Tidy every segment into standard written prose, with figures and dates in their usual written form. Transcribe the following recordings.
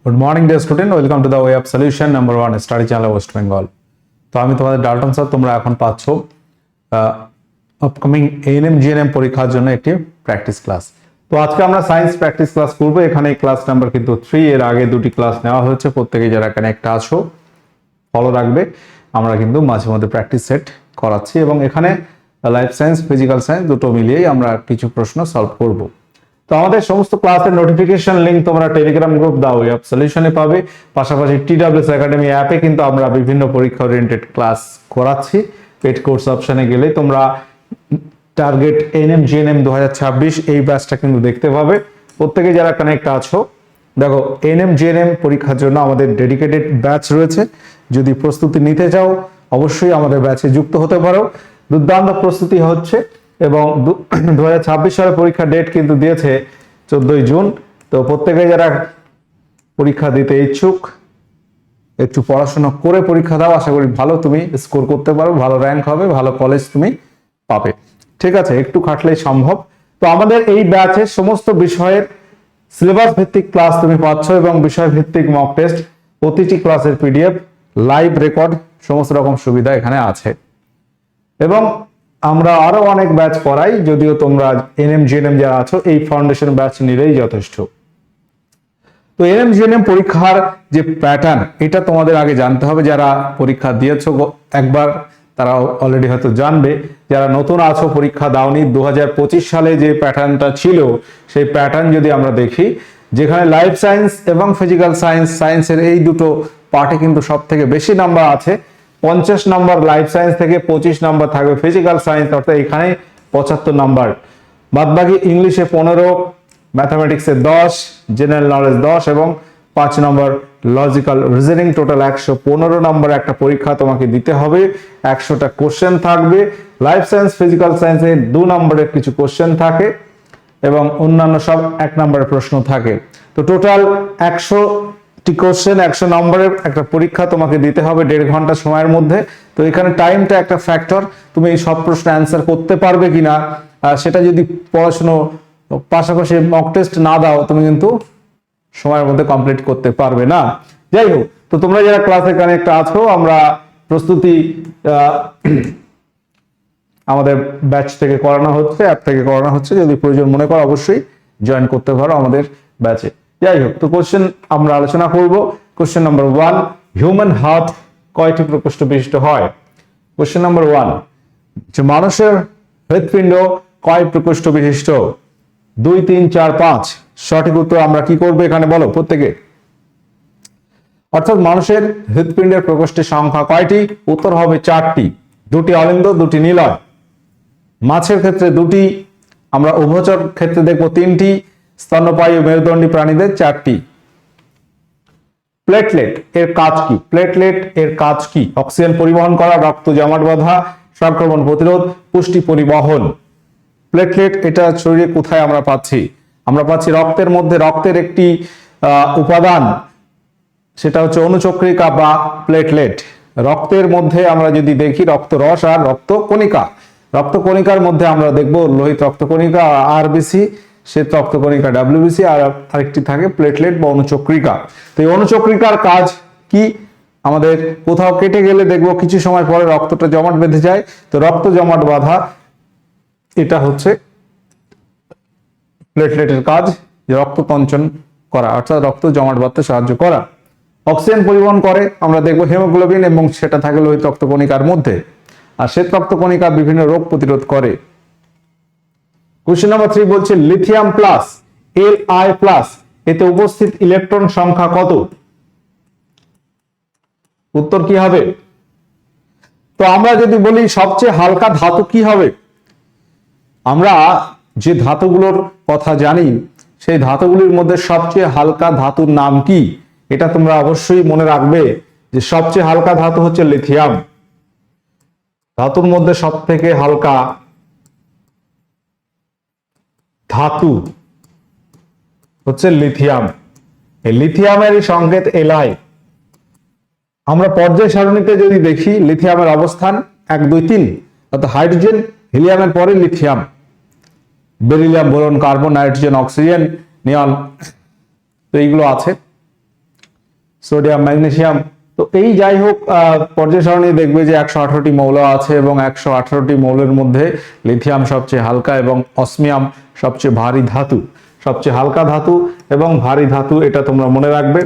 Good morning dear student, welcome to the way of solution number 1 study channel West Bengal. তো আমি তোমাদের Dalton sir, তোমরা এখন পাচ্ছ আপকামিং এএনএম জিএনএম পরীক্ষার জন্য একটি প্র্যাকটিস ক্লাস। তো আজকে আমরা সায়েন্স প্র্যাকটিস ক্লাস করব। এখানে ক্লাস নাম্বার কিন্তু 3, এর আগে দুটি ক্লাস নেওয়া হয়েছে। প্রত্যেকে যারা কানেক্ট আছো ফলো রাখবে। আমরা কিন্তু মাঝে মধ্যে প্র্যাকটিস সেট করাচ্ছি এবং এখানে লাইফ সায়েন্স, ফিজিক্যাল সায়েন্স দুটো মিলিয়েই আমরা কিছু প্রশ্ন সলভ করব। তো আমাদের সমস্ত ক্লাসের নোটিফিকেশন লিংক তোমরা Telegram group the way of সলিউশনে পাবে। পাশাপাশি TWS একাডেমি অ্যাপে কিন্তু আমরা বিভিন্ন পরীক্ষা ওরিয়েন্টেড ক্লাস করাচ্ছি। পেড কোর্স অপশনে গেলে তোমরা টার্গেট এএনএম জিএনএম 2026 এই ব্যাচটা কিন্তু দেখতে পাবে। প্রত্যেকে যারা কানেক্ট আছো, দেখো এএনএম জিএনএম পরীক্ষার জন্য আমাদের ডেডিকেটেড ব্যাচ রয়েছে। যদি প্রস্তুতি নিতে চাও অবশ্যই আমাদের ব্যাচে যুক্ত হতে পারো। দুর্দান্ত প্রস্তুতি হচ্ছে এবং 2026 সালের পরীক্ষার ডেট কিন্তু দিয়েছে 14ই জুন। তো প্রত্যেকে যারা পরীক্ষা দিতে ইচ্ছুক একটু পড়াশোনা করে পরীক্ষা দাও। আশা করি ভালো তুমি স্কোর করতে পারো, ভালো র্যাঙ্ক হবে, ভালো কলেজ তুমি পাবে। ঠিক আছে, একটু খাটলেই সম্ভব। তো আমাদের এই ব্যাচে সমস্ত বিষয়ের সিলেবাস ভিত্তিক ক্লাস তুমি পাচ্ছ এবং বিষয় ভিত্তিক মক টেস্ট, প্রতিটি ক্লাসের PDF, লাইভ রেকর্ড, সমস্ত রকম সুবিধা এখানে আছে। এবং আমরা আরো অনেক ব্যাচ করাই, যদিও তোমরা এএনএম জিএনএম যারা আছো এই ফাউন্ডেশন ব্যাচ নিলেই যথেষ্ট। তো এএনএম জিএনএম পরীক্ষার যে প্যাটার্ন, এটা তোমাদের আগে জানতে হবে। যারা পরীক্ষা দিয়েছো একবার তারা অলরেডি হয়তো জানবে। যারা নতুন আছো, পরীক্ষা দাওনি, 2025 সালে যে প্যাটার্নটা ছিল সেই প্যাটার্ন যদি আমরা দেখি, যেখানে লাইফ সায়েন্স এবং ফিজিক্যাল সায়েন্স, সায়েন্সের এই দুটো পার্টে কিন্তু সব থেকে বেশি নাম্বার আছে। 50 নম্বর লাইফ সায়েন্স থেকে 25 নম্বর থাকবে ফিজিক্যাল সায়েন্স, অর্থাৎ এখানে 75 নম্বর। বাদবাকি ইংলিশে 15, ম্যাথামেটিক্সে 10, জেনারেল নলেজ 10 এবং 5 নম্বর লজিক্যাল রিজনিং। টোটাল 115 নম্বর একটা পরীক্ষা তোমাকে দিতে হবে। 100টা কোশ্চেন থাকবে। লাইফ সায়েন্স, ফিজিক্যাল সায়েন্সে 2 নম্বরের কিছু কোশ্চেন থাকে এবং অন্যান্য সব 1 নম্বরের প্রশ্ন থাকে। তো টোটাল 100টি কোশ্চেন, 100 নম্বরের একটা পরীক্ষা তোমাকে দিতে হবে 1.5 ঘন্টা সময়ের মধ্যে। তো এখানে টাইমটা একটা ফ্যাক্টর। তুমি এই সব প্রশ্ন অ্যান্সার করতে পারবে কিনা, সেটা যদি পড়াশোনা পাশাপাশি মক টেস্ট না দাও, তুমি কিন্তু সময়ের মধ্যে কমপ্লিট করতে পারবে না। যাই হোক, তো তোমরা যারা ক্লাসে কানেক্ট আছো, আমরা প্রস্তুতি আমাদের ব্যাচ থেকে করানো হচ্ছে, অ্যাপ থেকে করানো হচ্ছে। যদি প্রয়োজন মনে করো অবশ্যই জয়েন করতে পারো আমাদের ব্যাচে। যাই হোক, তো কোশ্চেন আমরা আলোচনা করব। কোশ্চেন নাম্বার 1, হিউম্যান হার্ট কয়টি প্রকোষ্ঠ বিশিষ্ট হয়? কোশ্চেন নাম্বার 1, যে মানুষের হৃৎপিণ্ড কয় প্রকোষ্ঠ বিশিষ্ট? 2, 3, 4, 5। সঠিক উত্তর আমরা কি করবো এখানে বলো প্রত্যেকে। অর্থাৎ মানুষের হৃৎপিণ্ডের প্রকোষ্ঠের সংখ্যা কয়টি? উত্তর হবে 4টি। 2টি অলিন্দ, 2টি নিলয়। মাছের ক্ষেত্রে 2টি, আমরা উভচর ক্ষেত্রে দেখবো 3টি, স্তন্যপায়ী মেরুদণ্ডী প্রাণীদের 4টি। প্লেটলেট এর কাজ কি? প্লেটলেট এর কাজ কি? অক্সিজেন পরিবহন করা, রক্ত জমাট বাঁধা, সংক্রমণ প্রতিরোধ, পুষ্টি পরিবহন। প্লেটলেট এটা শরীরে কোথায় আমরা পাচ্ছি? আমরা পাচ্ছি রক্তের মধ্যে। রক্তের একটি উপাদান, সেটা হচ্ছে অনুচক্রিকা বা প্লেটলেট। রক্তের মধ্যে আমরা যদি দেখি রক্তরস আর রক্তকণিকা। রক্তকণিকার মধ্যে আমরা দেখব লোহিত রক্তকণিকা RBC, শ্বেত রক্তকণিকা WBC, আর আরেকটি থাকে প্লেটলেট বা অনুচক্রিকা। তো এই অনুচক্রিকার কাজ কি? আমাদের কোথাও কেটে গেলে দেখবো কিছু সময় পরে রক্তটা জমাট বেঁধে যায়। তো রক্ত জমাট বাঁধা, এটা হচ্ছে প্লেটলেটের কাজ, যে রক্ত তঞ্চন করা, অর্থাৎ রক্ত জমাট বাঁধতে সাহায্য করা। অক্সিজেন পরিবহন করে আমরা দেখবো হিমোগ্লোবিন, এবং সেটা থাকে লোহিত রক্তকণিকার মধ্যে। আর শ্বেত রক্তকণিকা বিভিন্ন রোগ প্রতিরোধ করে। কোশ্চেন নাম্বার 3 বলছে লিথিয়াম প্লাস Li+, এতে উপস্থিত ইলেকট্রন সংখ্যা কত? উত্তর কি হবে? তো আমরা যদি বলি সবচেয়ে হালকা ধাতু কি হবে, আমরা যে ধাতুগুলোর কথা জানি সেই ধাতুগুলির মধ্যে সবচেয়ে হালকা ধাতুর নাম কি? এটা তোমরা অবশ্যই মনে রাখবে যে সবচেয়ে হালকা ধাতু হচ্ছে লিথিয়াম। ধাতুর মধ্যে সব থেকে হালকা ধাতু হচ্ছে লিথিয়াম। এই লিথিয়ামের সংকেত Li। আমরা পর্যায় সারণীতে যদি দেখি লিথিয়ামের অবস্থান 1, 2, 3, অর্থাৎ হাইড্রোজেন, হিলিয়ামের পরে lithium, beryllium, boron, carbon, nitrogen, oxygen, neon, তো এইগুলো আছে। Sodium, magnesium. তো এই যাই হোক পর্যায় সারণী দেখবে যে 118টি মৌল আছে এবং 118টি মৌলের মধ্যে লিথিয়াম সবচেয়ে হালকা এবং অসমিয়াম সবচেয়ে ভারী ধাতু, সবচেয়ে হালকা ধাতু এবং ভারী ধাতু, এটা তোমরা মনে রাখবে।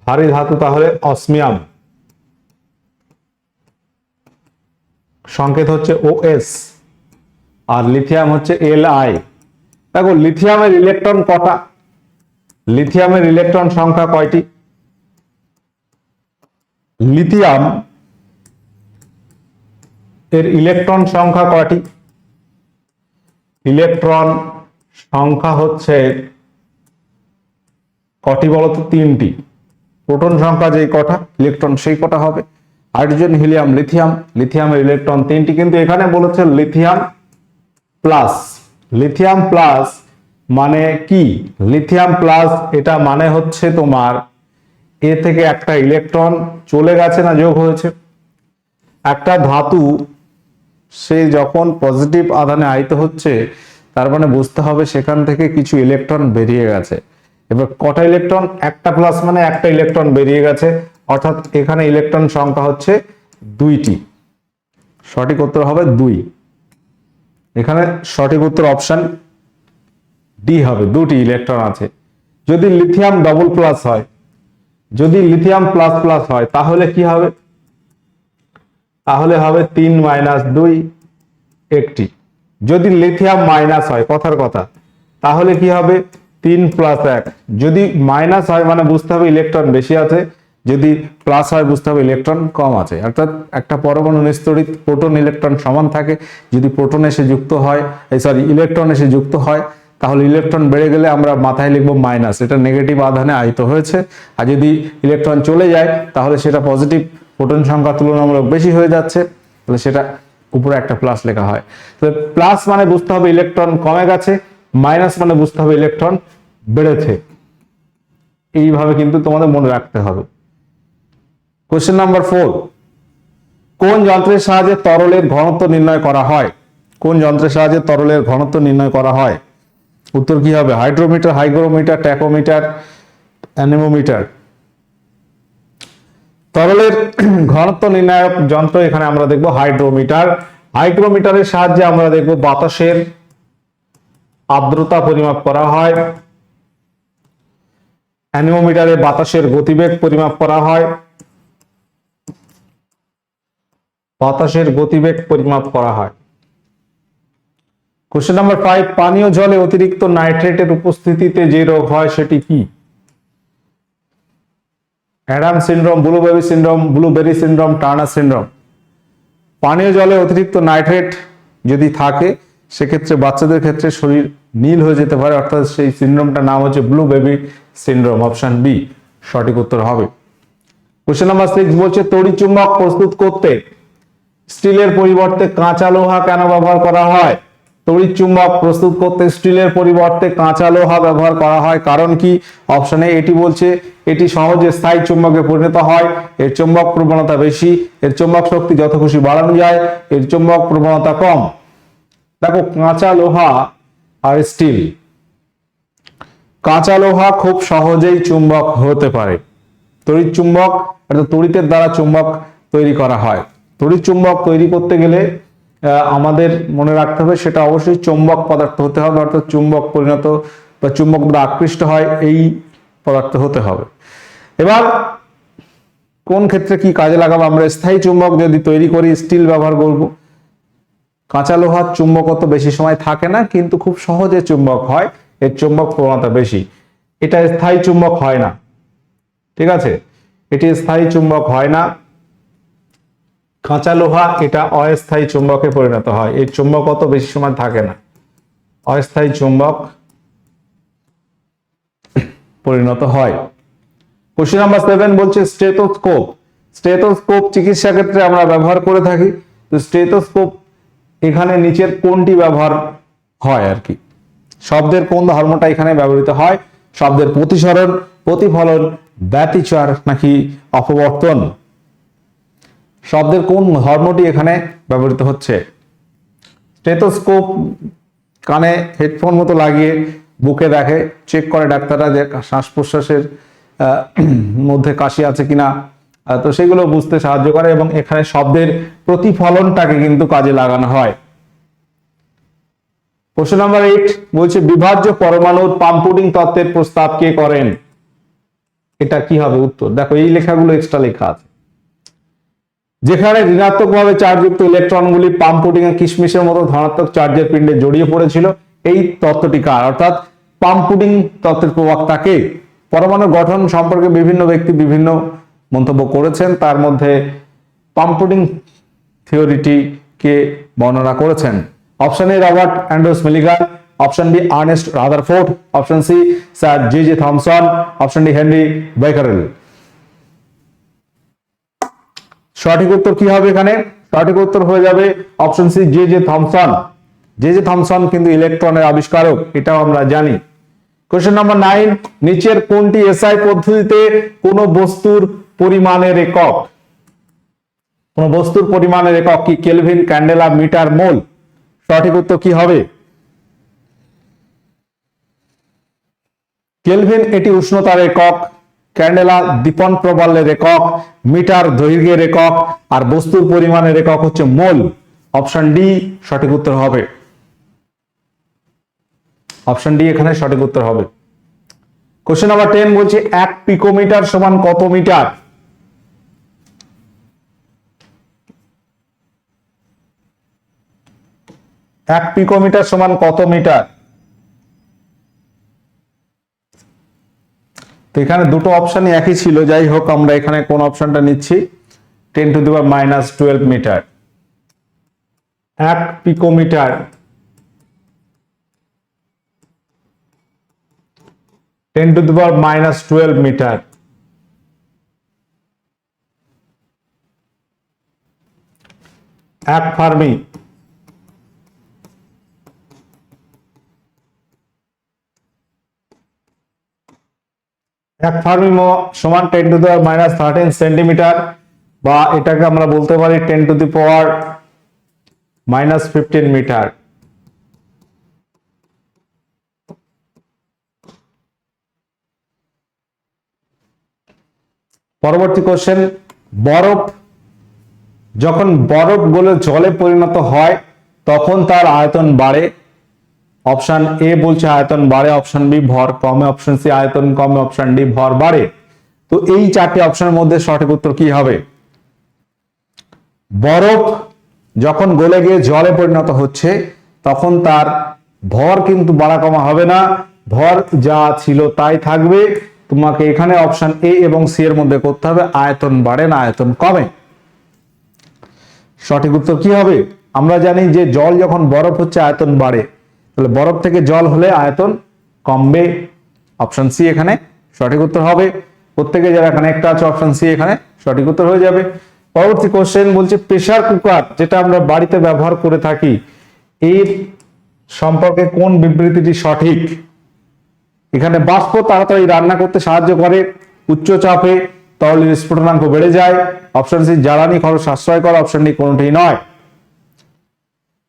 ভারী ধাতু তাহলে অসমিয়াম, সংকেত হচ্ছে OS, আর লিথিয়াম হচ্ছে Li। দেখো লিথিয়ামের ইলেকট্রন কটা, লিথিয়ামের ইলেকট্রন সংখ্যা কয়টি? লিথিয়াম এর ইলেকট্রন সংখ্যা কয়টি? ইলেকট্রন সংখ্যা হচ্ছে কটি বলতো? 3টি। প্রোটন সংখ্যা যেই কটা, ইলেকট্রন সেই কটা হবে। হাইড্রোজেন, হিলিয়াম, লিথিয়াম, লিথিয়ামের ইলেকট্রন 3টি, কিন্তু এখানে বলেছে লিথিয়াম প্লাস। লিথিয়াম প্লাস মানে কি? লিথিয়াম প্লাস এটা মানে হচ্ছে তোমার এ থেকে একটা ইলেকট্রন চলে গেছে না যোগ হয়েছে। একটা ধাতু সে যখন পজিটিভ আধানে আহিত হচ্ছে তার মানে বুঝতে হবে সেখান থেকে কিছু ইলেকট্রন বেরিয়ে গেছে। এবার কটা ইলেকট্রন? একটা প্লাস মানে একটা ইলেকট্রন বেরিয়ে গেছে, অর্থাৎ এখানে ইলেকট্রন সংখ্যা হচ্ছে 2টি। সঠিক উত্তর হবে 2। এখানে সঠিক উত্তর অপশন ডি হবে, 2টি ইলেকট্রন আছে। যদি লিথিয়াম ডবল প্লাস হয়, যদি লিথিয়াম প্লাস প্লাস হয় তাহলে কি হবে? তাহলে হবে 3 - 2 একটি। যদি লিথিয়াম মাইনাস হয়, কথার কথা, তাহলে কি হবে? 3 + 1। যদি মাইনাস হয় মানে বুঝতে হবে ইলেকট্রন বেশি আছে, যদি প্লাস হয় বুঝতে হবে ইলেকট্রন কম আছে। অর্থাৎ একটা পরমাণু নিস্তড়িত প্রোটন ইলেকট্রন সমান থাকে, যদি প্রোটন এসে যুক্ত হয়, ইলেকট্রন এসে যুক্ত হয়, তাহলে ইলেকট্রন বেড়ে গেলে আমরা মাথায় লিখবো মাইনাস, এটা নেগেটিভ আধানে আহিত হয়েছে। আর যদি ইলেকট্রন চলে যায় তাহলে সেটা পজিটিভ, প্রোটন সংখ্যা তুলনামূলক বেশি হয়ে যাচ্ছে, তাহলে সেটা উপরে একটা প্লাস লেখা হয়। তাহলে প্লাস মানে বুঝতে হবে ইলেকট্রন কমে গেছে, মাইনাস মানে বুঝতে হবে ইলেকট্রন বেড়েছে। এইভাবে কিন্তু তোমাদের মনে রাখতে হবে। কোশ্চেন নাম্বার 4, কোন যন্ত্রের সাহায্যে তরলের ঘনত্ব নির্ণয় করা হয়? কোন যন্ত্রের সাহায্যে তরলের ঘনত্ব নির্ণয় করা হয়? উত্তর কি হবে? Hydrometer, hygrometer, tachometer, anemometer. তরলের ঘনত্ব নির্ণায়ক যন্ত্র এখানে আমরা দেখব হাইড্রোমিটার। হাইগ্রোমিটারের সাহায্যে আমরা দেখব বাতাসের আর্দ্রতা পরিমাপ করা হয়। অ্যানেমোমিটারে বাতাসের গতিবেগ পরিমাপ করা হয়। বাতাসের গতিবেগ পরিমাপ করা হয়। কোশ্চেন নাম্বার 5, পানীয় জলে অতিরিক্ত নাইট্রেটের উপস্থিতিতে যে রোগ হয় সেটি কি? Adam syndrome, blueberry syndrome, Turner syndrome. পানীয় জলে অতিরিক্ত নাইট্রেট যদি থাকে সেক্ষেত্রে বাচ্চাদের ক্ষেত্রে শরীর নীল হয়ে যেতে পারে, অর্থাৎ সেই সিনড্রোমটার নাম হচ্ছে blue baby syndrome. Option B সঠিক উত্তর হবে। কোশ্চেন নাম্বার 6 বলছে তড়িৎ চুম্বক প্রস্তুত করতে স্টিলের পরিবর্তে কাঁচা লোহা কেন ব্যবহার করা হয়? তড়িৎ চুম্বক প্রস্তুত করতে স্টিলের পরিবর্তে কাঁচা লোহা ব্যবহার করা হয়, কারণ কি? অপশনে এটি বলছে এটি সহজে স্থায়ী চুম্বকে পরিণত হয়, এর চুম্বক প্রবণতা বেশি, এর চুম্বক শক্তি যত খুশি বাড়ানো যায়, এর চুম্বক প্রবণতা কম। দেখো কাঁচা লোহা আর স্টিল, কাঁচা লোহা খুব সহজেই চুম্বক হতে পারে। তড়িৎ চুম্বক অর্থাৎ তড়িতের দ্বারা চুম্বক তৈরি করা হয়। তড়িৎ চুম্বক তৈরি করতে গেলে আমাদের মনে রাখতে হবে সেটা অবশ্যই চুম্বক পদার্থ হতে হবে, অর্থাৎ চুম্বক পরিণত বা চুম্বক দ্বারা আকৃষ্ট হয় এই পদার্থ হতে হবে। এবার কোন ক্ষেত্রে কি কাজে লাগাবো? আমরা স্থায়ী চুম্বক যদি তৈরি করি স্টিল ব্যবহার করব। কাঁচা লোহার চুম্বকত্ব বেশি সময় থাকে না, কিন্তু খুব সহজে চুম্বক হয়, এর চুম্বক প্রবণতা বেশি। এটা স্থায়ী চুম্বক হয় না, ঠিক আছে? এটি স্থায়ী চুম্বক হয় না। কাঁচা লোহা এটা অস্থায়ী চুম্বকে পরিণত হয়, এর চুম্বকত্ব বেশি সময় থাকে না, অস্থায়ী চুম্বক পরিণত হয়। কোশ্চেন নাম্বার 7 বলছে স্টেথোস্কোপ। স্টেথোস্কোপ চিকিৎসা ক্ষেত্রে আমরা ব্যবহার করে থাকি। তো স্টেথোস্কোপ এখানে নিচের কোনটি ব্যবহার হয় আর কি? শব্দের কোন ধর্মটা এখানে ব্যবহৃত হয়? শব্দের প্রতিসরণ, প্রতিফলন, ব্যতিচার নাকি অপবর্তন? শব্দের কোন ধর্মটি এখানে ব্যবহৃত হচ্ছে? স্টেথোস্কোপ কানে হেডফোন মতো লাগিয়ে বুকে দেখে, চেক করে ডাক্তাররা যে শ্বাস প্রশ্বাসের মধ্যে কাশি আছে কিনা, তো সেগুলো বুঝতে সাহায্য করে এবং এখানে শব্দের প্রতিফলনটাকে কিন্তু কাজে লাগানো হয়। প্রশ্ন নাম্বার 8 বলছে বিভাজ্য পরমাণুর পাম্পুডিং তত্ত্বের প্রস্তাব কে করেন? এটা কি হবে উত্তর? দেখো এই লেখাগুলো এক্সট্রা লেখা আছে। যেখানে ঋণাত্মকভাবে চার্জযুক্ত ইলেকট্রনগুলি পাম্পুডিং এর কিশমিশের মতো ধনাত্মক চার্জের পিণ্ডে জড়িয়ে পড়েছিল, এই তত্ত্বটি কার? অর্থাৎ পাম্পুডিং তত্ত্বের প্রবক্তা কে? পরমাণুর গঠন সম্পর্কে বিভিন্ন ব্যক্তি বিভিন্ন মন্তব্য করেছেন, তার মধ্যে পাম্পুডিং থিওরিটি কে বর্ণনা করেছেন? Option A Robert Andrews Millikan, option B Ernest Rutherford, option C sir J Thomson, option D Henri Becquerel. সঠিক উত্তর কি হবে এখানে? সঠিক উত্তর হয়ে যাবে option C J Thomson. J Thomson কিন্তু ইলেকট্রনের আবিষ্কারক, এটাও আমরা জানি। কোশ্চেন নাম্বার 9 নিচের কোনটি এসআই পদ্ধতিতে কোন বস্তুর পরিমাণের একক? কোন বস্তুর পরিমাণের একক কি কেলভিন, ক্যান্ডেলা, মিটার, মোল? সঠিক উত্তর কি হবে? কেলভিন এটি উষ্ণতার একক, ক্যান্ডেলা দীপন প্রবলের একক, মিটার দৈর্ঘ্যের একক, আর বস্তুর পরিমাণের একক হচ্ছে মোল। অপশন ডি সঠিক উত্তর হবে। অপশন ডি এখানে সঠিক উত্তর হবে। কোশ্চেন নাম্বার 10 বলছে 1 পিকোমিটার সমান কত মিটার? এক পিকোমিটার সমান কত মিটার? তো এখানে দুটো অপশনই একই ছিল, যাই হোক আমরা এখানে কোন অপশনটা নিচ্ছি? 10⁻12 মিটার। 1 পিকোমিটার 10⁻12 মিটার। এক ফার্মি। এক ফার্মি সমান 10⁻13 সেন্টিমিটার, বা এটাকে আমরা বলতে পারি 10⁻−15 মিটার। পরবর্তী কোশ্চেন, যখন বরফ গলে জলে পরিণত হয় তখন তার আয়তন বাড়ে। অপশন এ বলছে আয়তন বাড়ে, অপশন বি ভর কমে, অপশন সি আয়তন কমে, অপশন ডি ভর বাড়ে। তো এই চারটি অপশনের মধ্যে সঠিক উত্তর কি হবে? বরফ যখন গলে গিয়ে জলে পরিণত হচ্ছে তখন তার ভর কিন্তু বাড়া কমা হবে না, ভর যা ছিল তাই থাকবে। তোমাকে এখানে অপশন এ এবং সি এর মধ্যে করতে হবে আয়তন বাড়ে না আয়তন কমে। সঠিক উত্তর কি হবে? আমরা জানি যে জল যখন বরফ হচ্ছে আয়তন বাড়ে, তাহলে বরফ থেকে জল হলে আয়তন কমবে। অপশন সি এখানে সঠিক উত্তর হবে। প্রত্যেকে যারা কানেক্ট আছে অপশন সি এখানে সঠিক উত্তর হয়ে যাবে। পরবর্তী কোশ্চেন বলছে প্রেসার কুকার যেটা আমরা বাড়িতে ব্যবহার করে থাকি, এর সম্পর্কে কোন বিবৃতিটি সঠিক? এখানে বাষ্প তাড়াতাড়ি রান্না করতে সাহায্য করে, উচ্চ চাপে তরলের স্ফুটনাঙ্ক বেড়ে যায়, অপশন সি জ্বালানি খরচ সাশ্রয় করে, অপশন ডি কোনটি নয়।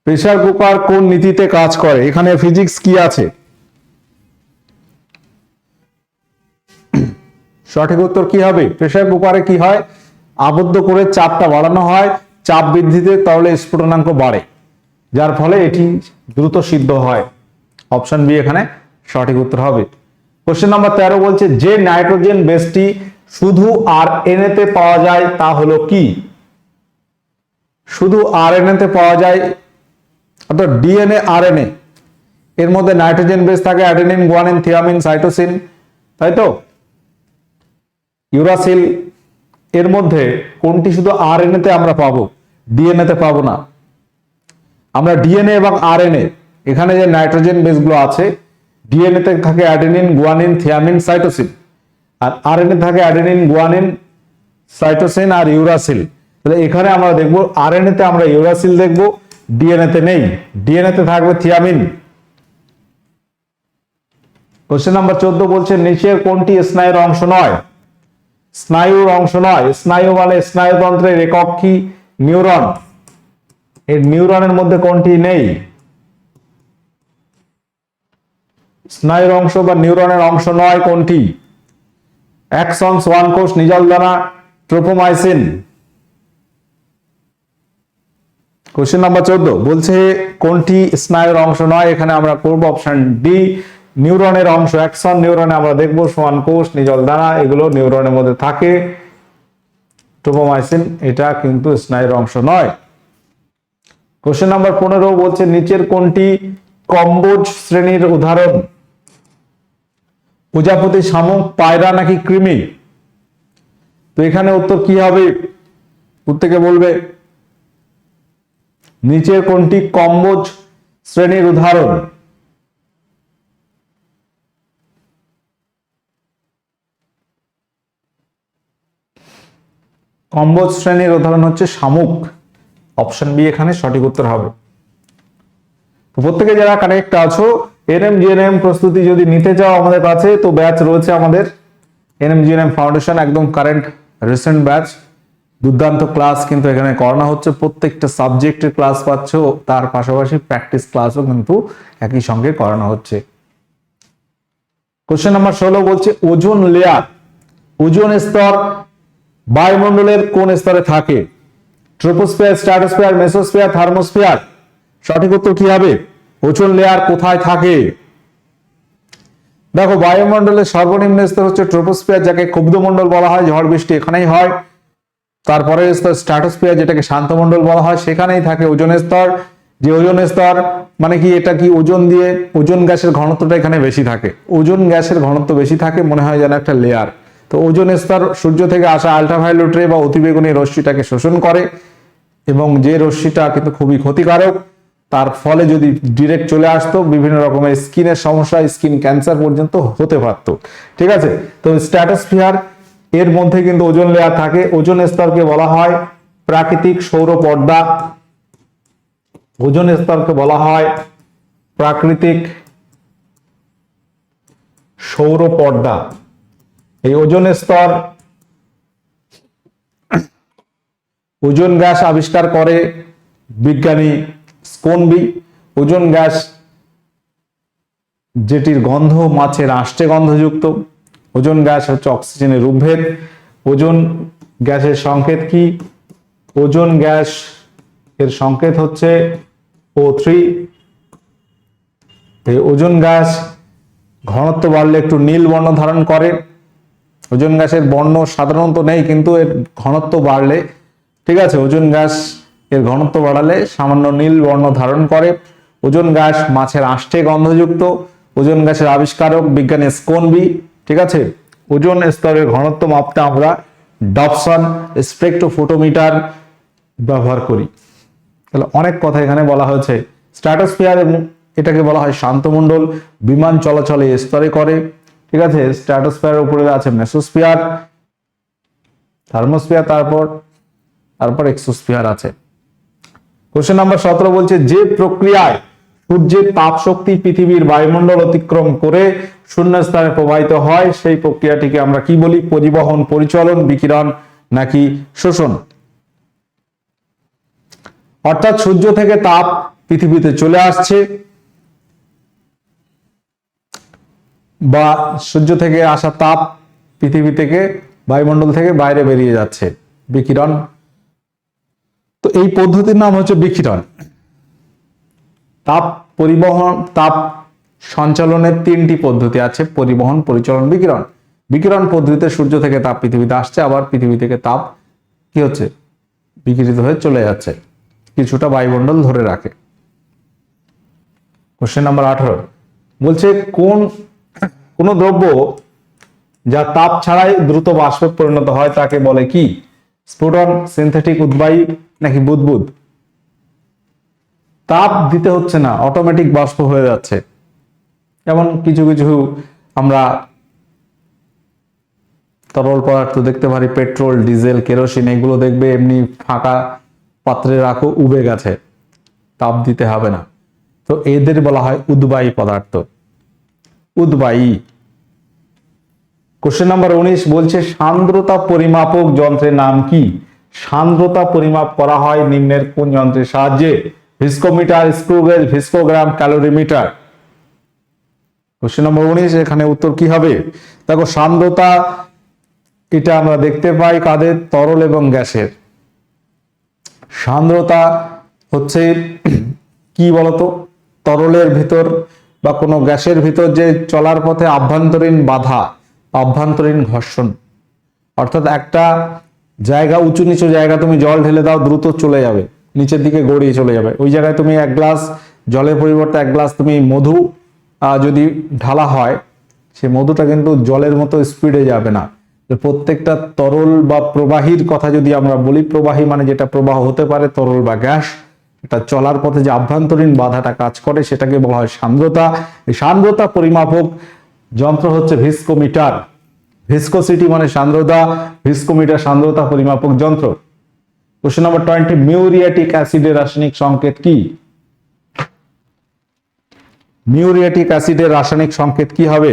প্রেসার কুকার কোন নীতিতে কাজ করে? এখানে ফিজিক্স কি আছে? সঠিক উত্তর কি হবে? প্রেসার কুকারে কি হয়? আবদ্ধ করে চাপটা বাড়ানো হয়, চাপ বৃদ্ধিতে তরলের স্ফুটনাঙ্ক বাড়ে, যার ফলে এটি দ্রুত সিদ্ধ হয়। অপশন বি এখানে সঠিক উত্তর হবে। কোশ্চেন নাম্বার 13 বলছে যে নাইট্রোজেন বেসটি শুধু আরএনএ তে পাওয়া যায় তা হলো কি? শুধু আরএনএ তে পাওয়া যায়, অর্থাৎ ডিএনএ আরএনএ এর মধ্যে নাইট্রোজেন বেস থাকে অ্যাডেনিন, গুয়ানিন, থিয়ামিন, সাইটোসিন, তাই তো? ইউরাসিল, এর মধ্যে কোনটি শুধু আরএনএ তে আমরা পাবো, ডিএনএ তে পাবো না? আমরা ডিএনএ এবং আরএনএ এখানে যে নাইট্রোজেন বেসগুলো আছে, ডিএনএ তে থাকে অ্যাডেনিন, গুয়ানিন, থিয়ামিন, সাইটোসিন, আর আরএনএ থাকে অ্যাডেনিন, গুয়ানিন, সাইটোসিন আর ইউরাসিল। তাহলে এখানে আমরা দেখব আরএনএ তে আমরা ইউরাসিল দেখব, ডিএনএ তে নেই, ডিএনএ তে থাকবে থিয়ামিন। কোশ্চেন নাম্বার 14 বলছে নিচের কোনটি স্নায়ুর অংশ নয়? স্নায়ুর অংশ নয়, স্নায়ু মানে স্নায়ুতন্ত্রের একক কি? নিউরন। এই নিউরনের মধ্যে কোনটি নেই? স্নায়ুর অংশ বা নিউরনের অংশ নয় কোনটি? অ্যাক্সনস 1 কোষ নিজল দানা ট্রোপোমাইসিন। কোশ্চেন নাম্বার 14 বলছে কোনটি স্নায়ুর অংশ নয়? এখানে আমরা করব অপশন ডি নিউরনের অংশ। অ্যাক্সন নিউরনে আমরা দেখব সোয়ান কোষ নিজল দানা এগুলো নিউরনের মধ্যে থাকে। ট্রোপোমাইসিন এটা কিন্তু স্নায়ুর অংশ নয়। কোশ্চেন নাম্বার 15 বলছে নিচের কোনটি কম্বোজ শ্রেণীর উদাহরণ? প্রজাপতি, শামুক, পায়রা নাকি কৃমি? তো এখানে উত্তর কি হবে? প্রত্যেকে বলবে নিচের কোনটি কম্বোজ শ্রেণীর উদাহরণ? কম্বোজ শ্রেণীর উদাহরণ হচ্ছে শামুক। অপশন বি এখানে সঠিক উত্তর হবে। তো প্রত্যেকে যারা কানেক্ট আছো এনএম জিএনএম প্রস্তুতি যদি নিতে চাও আমাদের কাছে, তো ব্যাচ রয়েছে আমাদের এনএম জিএনএম ফাউন্ডেশন, একদম কারেন্ট রিসেন্ট ব্যাচ। দুর্দান্ত ক্লাস কিন্তু এখানে করানো হচ্ছে, প্রত্যেকটা সাবজেক্টের ক্লাস পাচ্ছ, তার পাশাপাশি প্র্যাকটিস ক্লাসও কিন্তু একই সঙ্গে করানো হচ্ছে। কোশ্চেন নাম্বার 16 বলছে ওজোন লেয়ার, ওজোন স্তর বায়ুমণ্ডলের কোন স্তরে থাকে? Troposphere, stratosphere, mesosphere, thermosphere? সঠিক উত্তর কি হবে? ওজোন লেয়ার কোথায় থাকে? দেখো বায়ুমণ্ডলের সর্বনিম্ন স্তর হচ্ছে ট্রোপোস্ফিয়ার, যাকে ক্ষুব্ধমণ্ডল বলা হয়, ঝড় বৃষ্টি এখানেই হয়। তারপরে স্তর স্ট্র্যাটোস্ফিয়ার, যেটাকে শান্তমণ্ডল বলা হয়, সেখানেই থাকে ওজোন স্তর। যে ওজোন স্তর মানে কি, এটা কি ওজোন দিয়ে, ওজোন গ্যাসের ঘনত্বটা এখানে বেশি থাকে, ওজোন গ্যাসের ঘনত্ব বেশি থাকে, মনে হয় যেন একটা লেয়ার। তো ওজোন স্তর সূর্য থেকে আসা আল্ট্রাভায়োলেট রে বা অতিবেগুনি রশ্মিটাকে শোষণ করে, এবং যে রশ্মিটা কিন্তু খুবই ক্ষতিকারক, তার ফলে যদি ডিরেক্ট চলে আসতো বিভিন্ন রকমের স্কিনের সমস্যা, স্কিন ক্যান্সার পর্যন্ত হতে পারত। ঠিক আছে, তো স্ট্র্যাটোস্ফিয়ার এর মধ্যে কিন্তু ওজোন লেয়ার থাকে। ওজোন স্তরকে বলা হয় প্রাকৃতিক সৌর পর্দা। ওজোন স্তরকে বলা হয় প্রাকৃতিক সৌর পর্দা। এই ওজোন স্তর ওজোন গ্যাস আবিষ্কার করে বিজ্ঞানী স্কোনবি। ওজোন গ্যাস যেটির গন্ধ মাছের আষ্টে গন্ধযুক্ত। ওজোন গ্যাস হচ্ছে অক্সিজেনের রূপভেদ। ওজোন গ্যাসের সংকেত কি? ওজোন গ্যাস এর সংকেত হচ্ছে O3। এই ওজোন গ্যাস ঘনত্ব বাড়লে একটু নীল বর্ণ ধারণ করে। ওজোন গ্যাসের বর্ণ সাধারণত নেই, কিন্তু এর ঘনত্ব বাড়লে, ঠিক আছে, ওজোন গ্যাস এর ঘনত্ব বাড়ালে সামান্য নীল বর্ণ ধারণ করে। ওজোন গ্যাস মাছের আষ্টে গন্ধযুক্ত। ওজোন গ্যাসের আবিষ্কারক বিজ্ঞানী স্কোনবি। ঠিক আছে, ওজোন স্তরের ঘনত্ব মাপতে আমরা ডপসন স্পেকট্রোফোটোমিটার ব্যবহার করি। তাহলে অনেক কথা এখানে বলা হয়েছে। স্ট্র্যাটোস্ফিয়ার এটাকে বলা হয় শান্তমণ্ডল, বিমান চলাচলে স্তরে করে। ঠিক আছে, স্ট্র্যাটোস্ফিয়ারের উপরে আছে মেসোস্ফিয়ার, থার্মোস্ফিয়ার, তারপর এক্সোস্ফিয়ার আছে। কোশ্চেন নাম্বার 17 বলছে যে প্রক্রিয়ায় সূর্যের তাপ শক্তি পৃথিবীর বায়ুমণ্ডল অতিক্রম করে শূন্য স্থানে প্রবাহিত হয় সেই প্রক্রিয়াটিকে আমরা কি বলি? পরিবহন, পরিচলন, বিকিরণ নাকি শোষণ? অর্থাৎ সূর্য থেকে তাপ পৃথিবীতে চলে আসছে, বা সূর্য থেকে আসা তাপ পৃথিবী থেকে বায়ুমণ্ডল থেকে বাইরে বেরিয়ে যাচ্ছে, বিকিরণ। তো এই পদ্ধতির নাম হচ্ছে বিকিরণ। তাপ পরিবহন, তাপ সঞ্চালনের 3টি পদ্ধতি আছে: পরিবহন, পরিচলন, বিকিরণ। বিকিরণ পদ্ধতিতে সূর্য থেকে তাপ পৃথিবীতে আসছে, আবার পৃথিবী থেকে তাপ কি হচ্ছে? বিকিরিত হয়ে চলে যাচ্ছে, কিছুটা বায়ুমণ্ডল ধরে রাখে। কোশ্চেন নাম্বার 18 বলছে কোন দ্রব্য যা তাপ ছাড়াই দ্রুত বাষ্পে পরিণত হয় তাকে বলে কি? স্ফুটন, সিনথেটিক উদ্বায়ী নাকি বুদবুদ? তাপ দিতে হচ্ছে না, অটোমেটিক বাষ্প হয়ে যাচ্ছে। যেমন কিছু কিছু আমরা তরল পদার্থ দেখতে পারি, পেট্রোল, ডিজেল, কেরোসিন, এগুলো দেখবে এমনি ফাঁকা পাত্রে রাখো, উবে গেছে, তাপ দিতে হবে না। তো এদের বলা হয় উদ্বায়ী পদার্থ, উদ্বায়ী। কোশ্চেন নাম্বার 19 বলছে সান্দ্রতা পরিমাপক যন্ত্রের নাম কি? সান্দ্রতা পরিমাপ করা হয় নিম্নের কোন যন্ত্রের সাহায্যে? Viscometer, screw gauge, viscogram, calorimeter? Question number 19, এখানে উত্তর কি হবে? দেখো সান্দ্রতা এটা আমরা দেখতে পাই কাদের, তরল এবং গ্যাসের। সান্দ্রতা হচ্ছে কি বলতো, তরলের ভিতর বা কোনো গ্যাসের ভিতর যে চলার পথে আভ্যন্তরীণ বাধা, আভ্যন্তরীণ ঘর্ষণ, অর্থাৎ একটা জায়গা, উঁচু নিচু জায়গা তুমি জল ঢেলে দাও, দ্রুত চলে যাবে, নিচের দিকে গড়িয়ে চলে যাবে। ওই জায়গায় তুমি এক গ্লাস জলের পরিবর্তে এক গ্লাস তুমি মধু যদি ঢালা হয়, সে মধুটা কিন্তু জলের মতো স্পিডে যাবে না। প্রত্যেকটা তরল বা প্রবাহীর কথা যদি আমরা বলি, প্রবাহী মানে যেটা প্রবাহ হতে পারে, তরল বা গ্যাস, এটা চলার পথে যে আভ্যন্তরীণ বাধাটা কাজ করে সেটাকে বলা হয় সান্দ্রতা। এই সান্দ্রতা পরিমাপক যন্ত্র হচ্ছে ভিস্কোমিটার। ভিসকোসিটি মানে সান্দ্রতা, ভিস্কোমিটার সান্দ্রতা পরিমাপক যন্ত্র। কোশ্চেন নাম্বার 20, মিউরিয়াটিক অ্যাসিডের রাসায়নিক সংকেত কি? মিউরিয়াটিক অ্যাসিডের রাসায়নিক সংকেত কি হবে?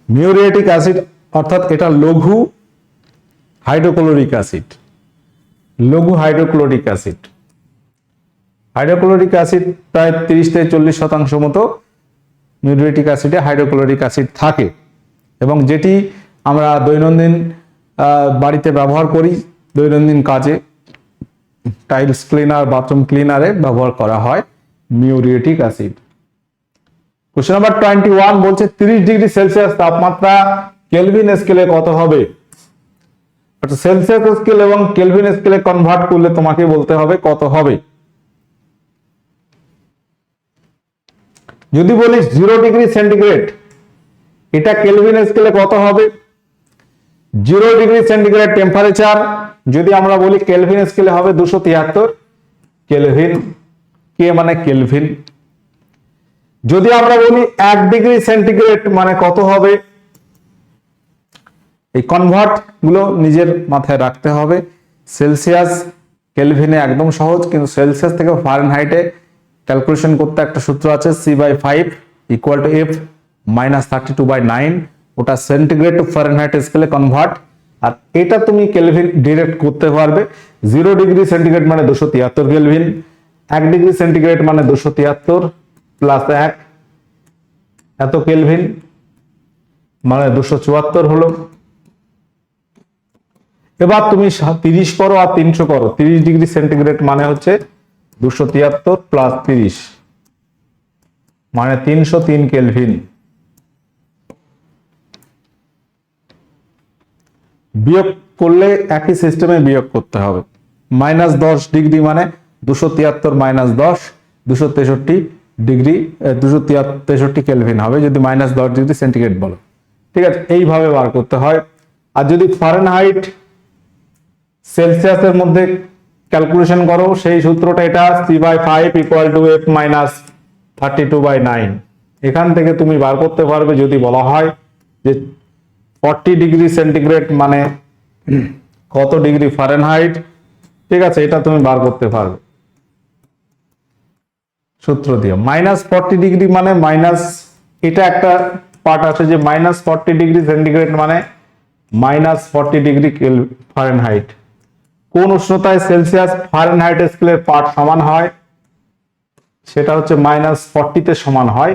মিউরিয়াটিক অ্যাসিড অর্থাৎ এটা লঘু হাইড্রোক্লোরিক অ্যাসিড। লঘু হাইড্রোক্লোরিক অ্যাসিড। হাইড্রোক্লোরিক অ্যাসিড প্রায় 30 থেকে 40% মতো মিউরিয়াটিক অ্যাসিডে হাইড্রোক্লোরিক অ্যাসিড থাকে, এবং যেটি আমরা দৈনন্দিন বাড়িতে ব্যবহার করি, দৈনন্দিন কাজে টাইলস ক্লিনার, বাথরুম ক্লিনারে ব্যবহার করা হয় মিউরিয়াটিক অ্যাসিড। কোশ্চেন নাম্বার 21 বলছে 30 ডিগ্রি সেলসিয়াস তাপমাত্রা কেলভিন স্কেলে কত হবে? সেলসিয়াস স্কেল এবং কেলভিন স্কেলে কনভার্ট করলে তোমাকে বলতে হবে কত হবে। যদি বলিস 0 ডিগ্রি সেন্টিগ্রেড, এটা কেলভিন স্কেলে কত হবে? 0 ডিগ্রি সেন্টিগ্রেড টেম্পারেচার যদি আমরা বলি কেলভিন স্কেলে হবে 273 কেলভিন। কে মানে কেলভিন। যদি আমরা বলি 1 ডিগ্রি সেন্টিগ্রেড মানে কত হবে? এই কনভার্ট গুলো নিজের মাথায় রাখতে হবে। সেলসিয়াস কেলভিনে একদম সহজ, কিন্তু সেলসিয়াস থেকে ফারেনহাইটে ক্যালকুলেশন করতে একটা সূত্র আছে, C/5 = F - 32/9। ওটা সেন্টিগ্রেড টু ফারেনহাইট স্কেলে কনভার্ট, আর এটা তুমি কেলভিন ডিরেক্ট করতে পারবে। 0 ডিগ্রি সেন্টিগ্রেড মানে 273 কেলভিন, 1 ডিগ্রি সেন্টিগ্রেড মানে 273 প্লাস 1 এত কেলভিন মানে 274 হলো। এবার তুমি 30 করো আর 300 করো। 30 ডিগ্রি সেন্টিগ্রেড মানে হচ্ছে 273 প্লাস 30 মানে 303 কেলভিন। বিয়োগ করলে একই সিস্টেমে বিয়োগ করতে হবে। -10 ডিগ্রি মানে 273 - 10 263 ডিগ্রি 263 কেলভিন হবে যদি -10 ডিগ্রি সেন্টিগ্রেড বলো। ঠিক আছে, এইভাবে বার করতে হয়। আর যদি ফারেনহাইট সেলসিয়াসের মধ্যে ক্যালকুলেশন করো, সেই সূত্রটা এটা, C/5 = F - 32/9। এখান থেকে তুমি বার করতে পারবে যদি বলা হয় যে 40 ডিগ্রি সেন্টিগ্রেড মানে কত ডিগ্রি ফারেনহাইট। ঠিক আছে, এটা তুমি বার করতে পারবে সূত্র দিয়ে। -40 ডিগ্রি মানে মাইনাস, এটা একটা পার্ট আছে যে -40 ডিগ্রি সেন্টিগ্রেড মানে -40 ডিগ্রি ফারেনহাইট। কোন উষ্ণতায় সেলসিয়াস ফারেনহাইট স্কেলের পার্ট সমান হয়? সেটা হচ্ছে -40 তে সমান হয়,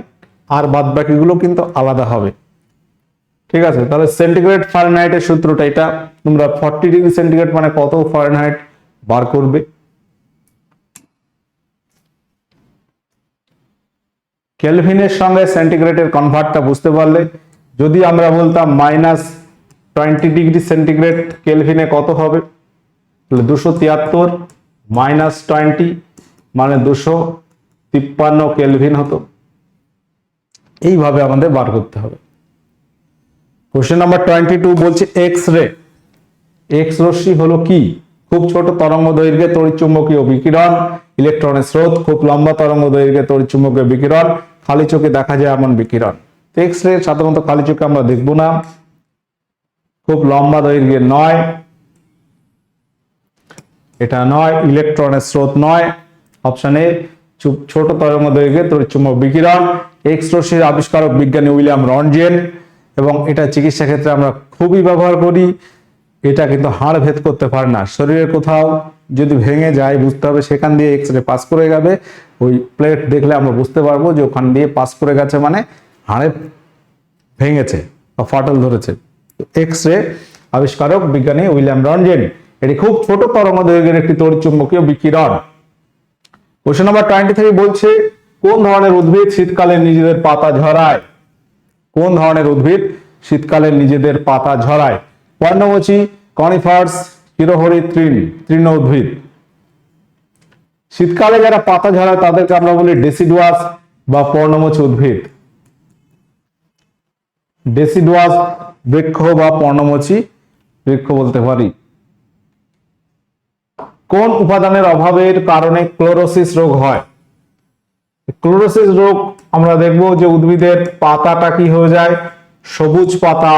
আর বাদ বাকিগুলো কিন্তু আলাদা হবে। ঠিক আছে, তাহলে সেন্টিগ্রেড ফারেনহাইটের সূত্রটা এটা। তোমরা 40 ডিগ্রি সেন্টিগ্রেড মানে কত ফারেনহাইট বার করবে। কেলভিনের সঙ্গে সেন্টিগ্রেডের কনভার্টটা বুঝতে পারলে, যদি আমরা বলতাম -20 ডিগ্রি সেন্টিগ্রেড কেলভিনে কত হবে, তাহলে 273 -20 মানে 253 কেলভিন হতো। এইভাবে আমাদের বার করতে হবে। কোশ্চেন নাম্বার 22 বলছে এক্স রে। এক্স রশ্মি হলো কি? খুব ছোট তরঙ্গ দৈর্ঘ্যে তড়িৎচুম্বকীয় বিকিরণ, ইলেকট্রনের স্রোত, খুব লম্বা তরঙ্গ দৈর্ঘ্যে তড়িৎচুম্বকীয় বিকিরণ, খালি চোখে দেখা যায় এমন বিকিরণ। এক্স রে সাধারণত খালি চোখে আমরা দেখব না, খুব লম্বা দৈর্ঘ্যের নয়, এটা নয়, ইলেকট্রনের স্রোত নয়। অপশন এ ছোট তরঙ্গ দৈর্ঘ্যে তড়িৎচুম্বক বিকিরণ। এক্স রশ্মির আবিষ্কারক বিজ্ঞানী উইলিয়াম রনজেন, এবং এটা চিকিৎসা ক্ষেত্রে আমরা খুবই ব্যবহার করি। এটা কিন্তু হাড় ভেদ করতে পারে না। শরীরের কোথাও যদি ভেঙে যায় বুঝতে হবে সেখান দিয়ে এক্স রে পাস করে যাবে। ওই প্লেট দেখলে আমরা বুঝতে পারবো যে ওখান দিয়ে পাস করে গেছে, মানে হাড়ে ভেঙেছে বা ফাটল ধরেছে। এক্স রে আবিষ্কারক বিজ্ঞানী উইলিয়াম রনজেন। এটি খুব ছোট তরঙ্গদৈর্ঘ্যের একটি তড়িৎচুম্বকীয় বিকিরণ। কোশ্চেন নাম্বার 23 বলছে কোন ধরনের উদ্ভিদ শীতকালে নিজেদের পাতা ঝরায়? কোন ধরনের উদ্ভিদ শীতকালে নিজেদের পাতা ঝরায়? পর্ণমোচী, কনিফার্স, চিরহরিৎ, তৃণ উদ্ভিদ। শীতকালে যারা পাতা ঝরায় তাদেরকে আমরা বলি ডেসিডুয়াস বা পর্ণমোচী উদ্ভিদ। ডেসিডুয়াস বৃক্ষ বা পর্ণমোচী বৃক্ষ বলতে পারি। কোন উপাদানের অভাবের কারণে ক্লোরোসিস রোগ হয়? ক্লোরোসিস রোগ আমরা দেখব যে উদ্ভিদের পাতাটা কি হয়ে যায়, সবুজ পাতা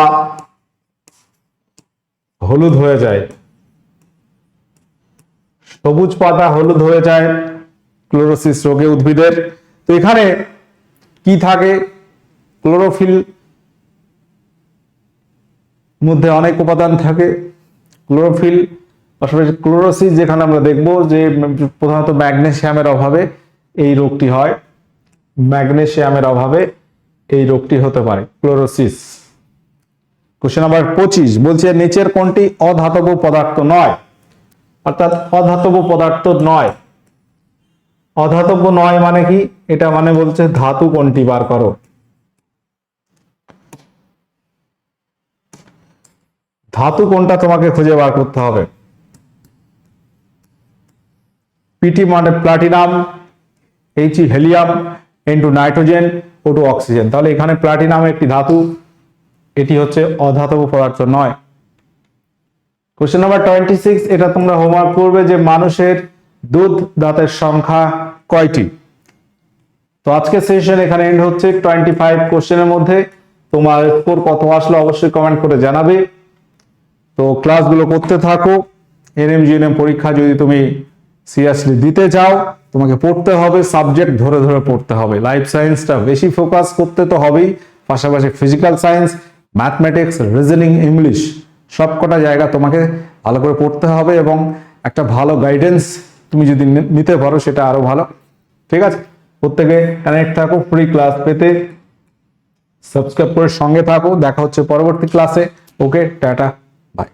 হলুদ হয়ে যায়, সবুজ পাতা হলুদ হয়ে যায় ক্লোরোসিস রোগে উদ্ভিদের। তো এখানে কি থাকে, ক্লোরোফিল মধ্যে অনেক উপাদান থাকে। ক্লোরোফিল পাশাপাশি ক্লোরোসিস যেখানে আমরা দেখব যে প্রধানত ম্যাগনেসিয়ামের অভাবে এই রোগটি হয়, ম্যাগনেসিয়ামের অভাবে এই রোগটি হতে পারে ক্লোরোসিস। কোশ্চেন নাম্বার 25 বলছে নিচের কোনটি অধাতব পদার্থ নয়? অর্থাৎ অধাতব পদার্থ নয়, অধাতব নয় মানে কি, এটা মানে বলছে ধাতু কোনটি বার করো। ধাতু কোনটা তোমাকে খুঁজে বার করতে হবে। পিটি মানে platinum, H helium, N2 nitrogen, O2 oxygen. তাহলে এখানে প্লাটিনাম একটি ধাতু, এটি হচ্ছে অধাতব পদার্থ নয়। কোশ্চেন নাম্বার 26 এটা তোমরা হোমওয়ার্ক করবে যে মানুষের দুধ দাঁতের সংখ্যা কয়টি? তো আজকে সেশন এখানে এন্ড হচ্ছে। 25 কোশ্চেনের মধ্যে তোমার স্কোর কত আসলো অবশ্যই কমেন্ট করে জানাবে। তো ক্লাসগুলো করতে থাকো। NM/GNM পরীক্ষা যদি তুমি সিরিয়াসলি দিতে চাও তোমাকে পড়তে হবে, সাবজেক্ট ধরে ধরে পড়তে হবে। লাইফ সায়েন্সটা বেশি ফোকাস করতে তো হবেই, পাশাপাশি physical science, mathematics, reasoning, English সবকটা জায়গা তোমাকে ভালো করে পড়তে হবে এবং একটা ভালো গাইডেন্স তুমি যদি নিতে পারো সেটা আরো ভালো। ঠিক আছে, প্রত্যেকে কানেক্ট থাকো। ফ্রি ক্লাস পেতে সাবস্ক্রাইব করে সঙ্গে থাকো। দেখা হচ্ছে পরবর্তী ক্লাসে। ওকে, টাটা, বাই।